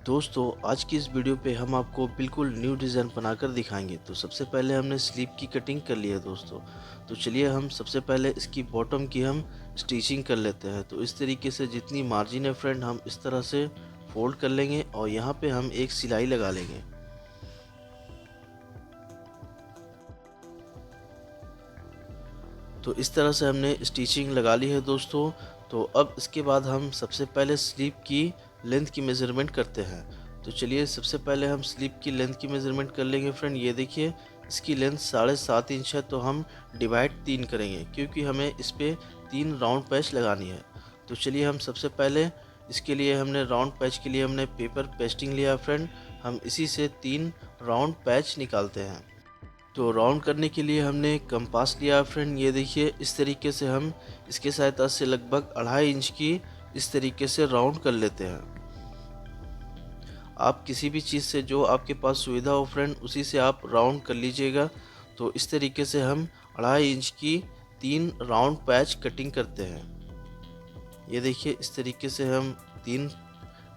दोस्तों आज की इस वीडियो पे हम आपको बिल्कुल न्यू डिज़ाइन बनाकर दिखाएंगे। तो सबसे पहले हमने स्लीव की कटिंग कर ली है दोस्तों। तो चलिए हम सबसे पहले इसकी बॉटम की हम स्टिचिंग कर लेते हैं। तो इस तरीके से जितनी मार्जिन है फ्रेंड हम इस तरह से फोल्ड कर लेंगे और यहाँ पे हम एक सिलाई लगा लेंगे। तो इस तरह से हमने स्टिचिंग लगा ली है दोस्तों। तो अब इसके बाद हम सबसे पहले स्लीव की लेंथ की मेज़रमेंट करते हैं। तो चलिए सबसे पहले हम स्लीव की लेंथ की मेज़रमेंट कर लेंगे फ्रेंड। ये देखिए इसकी लेंथ 7.5 इंच है, तो हम डिवाइड 3 करेंगे क्योंकि हमें इस पर 3 राउंड पैच लगानी है। तो चलिए हम सबसे पहले इसके लिए हमने राउंड पैच के लिए हमने पेपर पेस्टिंग लिया फ्रेंड। हम इसी से 3 राउंड पैच निकालते हैं। तो राउंड करने के लिए हमने कंपास लिया फ्रेंड। ये देखिए इस तरीके से हम इसके सहायता से लगभग 2.5 इंच की इस तरीके से राउंड कर लेते हैं। आप किसी भी चीज़ से जो आपके पास सुविधा हो फ्रेंड उसी से आप राउंड कर लीजिएगा। तो इस तरीके से हम 2.5 इंच की 3 राउंड पैच कटिंग करते हैं। ये देखिए इस तरीके से हम 3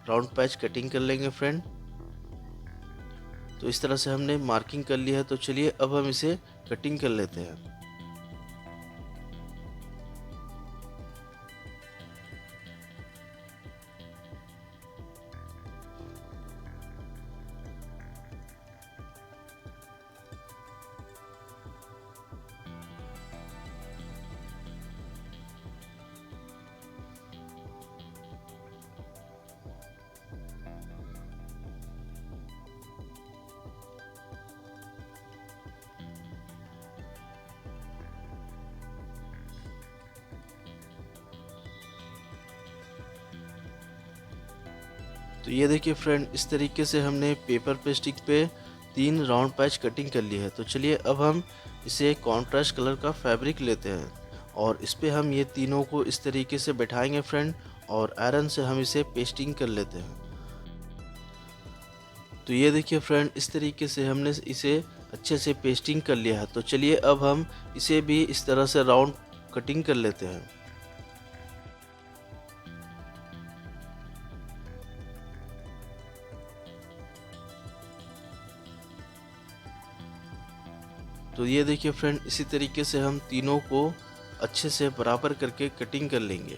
राउंड पैच कटिंग कर लेंगे फ्रेंड। तो इस तरह से हमने मार्किंग कर लिया है। तो चलिए अब हम इसे कटिंग कर लेते हैं। तो ये देखिए फ्रेंड इस तरीके से हमने पेपर पेस्टिंग पे 3 राउंड पैच कटिंग कर ली है। तो चलिए अब हम इसे कॉन्ट्रास्ट कलर का फैब्रिक लेते हैं और इस पे हम ये तीनों को इस तरीके से बैठाएंगे फ्रेंड और आयरन से हम इसे पेस्टिंग कर लेते हैं। तो ये देखिए फ्रेंड इस तरीके से हमने इसे अच्छे से पेस्टिंग कर लिया है। तो चलिए अब हम इसे भी इस तरह से राउंड कटिंग कर लेते हैं। तो ये देखिए फ्रेंड इसी तरीके से हम तीनों को अच्छे से बराबर करके कटिंग कर लेंगे।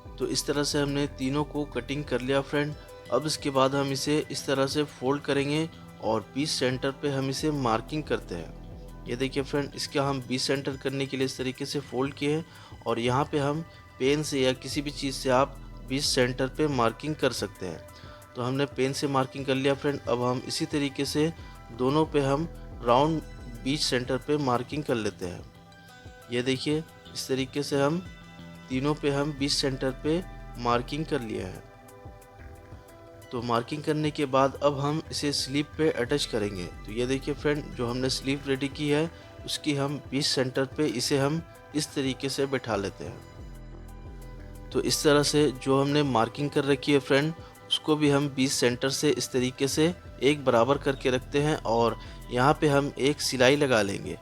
तो इस तरह से हमने तीनों को कटिंग कर लिया फ्रेंड। अब इसके बाद हम इसे इस तरह से फोल्ड करेंगे और पीस सेंटर पे हम इसे मार्किंग करते हैं। ये देखिए फ्रेंड इसका हम बीच सेंटर करने के लिए इस तरीके से फोल्ड किए हैं और यहाँ पे हम पेन से या किसी भी चीज़ से आप बीच सेंटर पे मार्किंग कर सकते हैं। तो हमने पेन से मार्किंग कर लिया फ्रेंड। अब हम इसी तरीके से दोनों पे हम राउंड बीच सेंटर पे मार्किंग कर लेते हैं। ये देखिए इस तरीके से हम तीनों पे हम बीच सेंटर पे मार्किंग कर लिया है। तो मार्किंग करने के बाद अब हम इसे स्लीव पे अटैच करेंगे। तो ये देखिए फ्रेंड जो हमने स्लीव रेडी की है उसकी हम बीच सेंटर पे इसे हम इस तरीके से बैठा लेते हैं। तो इस तरह से जो हमने मार्किंग कर रखी है फ्रेंड उसको भी हम बीच सेंटर से इस तरीके से एक बराबर करके रखते हैं और यहाँ पे हम एक सिलाई लगा लेंगे।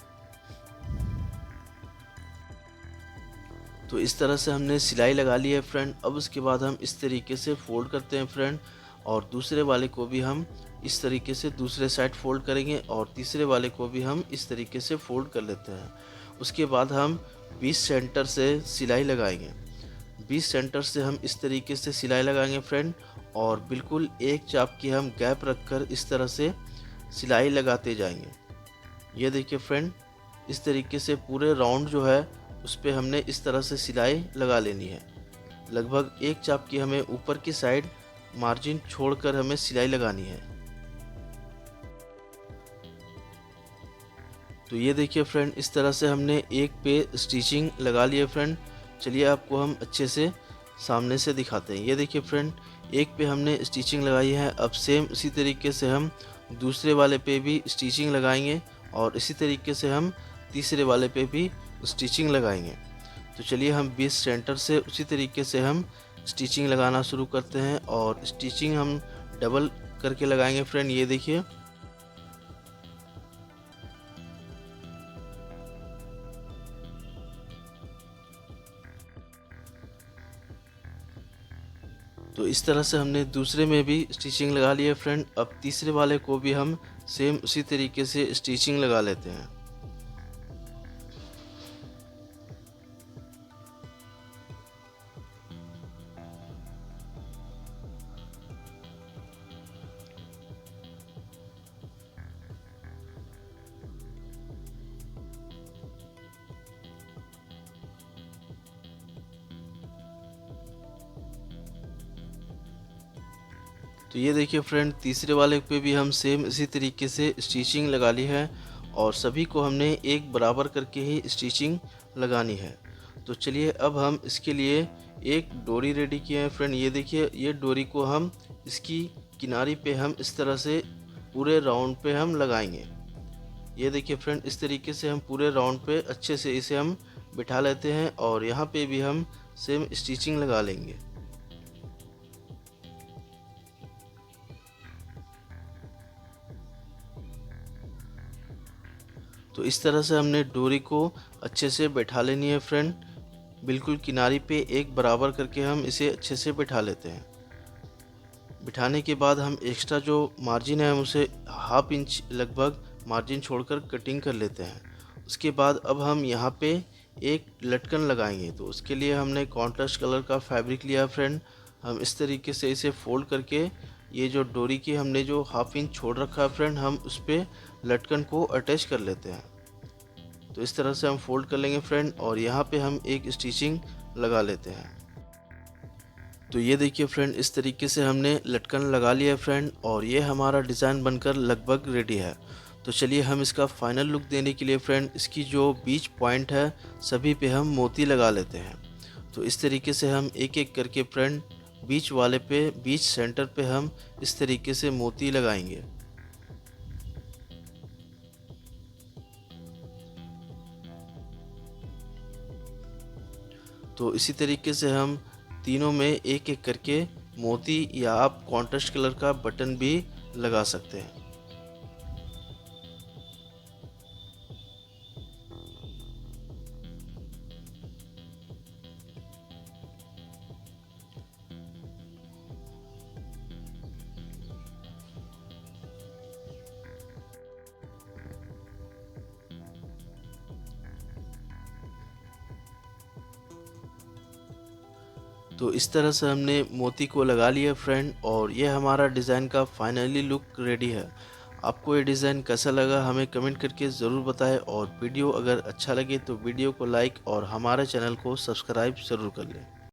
तो इस तरह से हमने सिलाई लगा ली है फ्रेंड। अब उसके बाद हम इस तरीके से फोल्ड करते हैं फ्रेंड और दूसरे वाले को भी हम इस तरीके से दूसरे साइड फोल्ड करेंगे और तीसरे वाले को भी हम इस तरीके से फोल्ड कर लेते हैं। उसके बाद हम बीच सेंटर से सिलाई लगाएंगे। बीच सेंटर से हम इस तरीके से सिलाई लगाएंगे फ्रेंड और बिल्कुल एक चाप की हम गैप रखकर इस तरह से सिलाई लगाते जाएंगे। ये देखिए फ्रेंड इस तरीके से पूरे राउंड जो है उस पर हमने इस तरह से सिलाई लगा लेनी है। लगभग एक चाप की हमें ऊपर की साइड मार्जिन छोड़कर हमें सिलाई लगानी है। तो ये देखिए फ्रेंड इस तरह से हमने एक पे स्टिचिंग लगा ली है फ्रेंड। चलिए आपको हम अच्छे से सामने से दिखाते हैं। ये देखिए फ्रेंड एक पे हमने स्टिचिंग लगाई है। अब सेम इसी तरीके से हम दूसरे वाले पे भी स्टिचिंग लगाएंगे और इसी तरीके से हम तीसरे वाले पे भी स्टिचिंग लगाएंगे। तो चलिए हम बीच सेंटर से उसी तरीके से हम स्टिचिंग लगाना शुरू करते हैं और स्टिचिंग हम डबल करके लगाएंगे फ्रेंड। ये देखिए, तो इस तरह से हमने दूसरे में भी स्टिचिंग लगा ली है फ्रेंड। अब तीसरे वाले को भी हम सेम उसी तरीके से स्टिचिंग लगा लेते हैं। तो ये देखिए फ्रेंड, तीसरे वाले पे भी हम सेम इसी तरीके से स्टिचिंग लगा ली है और सभी को हमने एक बराबर करके ही स्टिचिंग लगानी है। तो चलिए अब हम इसके लिए एक डोरी रेडी किए हैं फ्रेंड। ये देखिए, ये डोरी को हम इसकी किनारी पे हम इस तरह से पूरे राउंड पे हम लगाएंगे। ये देखिए फ्रेंड, इस तरीके से हम पूरे राउंड पे अच्छे से इसे हम बिठा लेते हैं और यहाँ पे भी हम सेम स्टिचिंग लगा लेंगे। तो इस तरह से हमने डोरी को अच्छे से बैठा लेनी है फ्रेंड। बिल्कुल किनारी पे एक बराबर करके हम इसे अच्छे से बैठा लेते हैं। बिठाने के बाद हम एक्स्ट्रा जो मार्जिन है हम उसे हाफ इंच लगभग मार्जिन छोड़कर कटिंग कर लेते हैं। उसके बाद अब हम यहाँ पे एक लटकन लगाएंगे। तो उसके लिए हमने कॉन्ट्रास्ट कलर का फैब्रिक लिया फ्रेंड। हम इस तरीके से इसे फोल्ड करके ये जो डोरी की हमने जो हाफ इंच छोड़ रखा है फ्रेंड, हम उस पर लटकन को अटैच कर लेते हैं। तो इस तरह से हम फोल्ड कर लेंगे फ्रेंड और यहाँ पे हम एक स्टिचिंग लगा लेते हैं। तो ये देखिए फ्रेंड, इस तरीके से हमने लटकन लगा लिया है फ्रेंड और ये हमारा डिज़ाइन बनकर लगभग रेडी है। तो चलिए हम इसका फाइनल लुक देने के लिए फ्रेंड इसकी जो बीच पॉइंट है सभी पे हम मोती लगा लेते हैं। तो इस तरीके से हम एक एक करके फ्रेंड बीच वाले पे, बीच सेंटर पे हम इस तरीके से मोती लगाएंगे। तो इसी तरीके से हम तीनों में एक एक करके मोती या आप कॉन्ट्रास्ट कलर का बटन भी लगा सकते हैं। तो इस तरह से हमने मोती को लगा लिया फ्रेंड और ये हमारा डिज़ाइन का फाइनली लुक रेडी है। आपको ये डिज़ाइन कैसा लगा हमें कमेंट करके ज़रूर बताएं और वीडियो अगर अच्छा लगे तो वीडियो को लाइक और हमारे चैनल को सब्सक्राइब ज़रूर कर लें।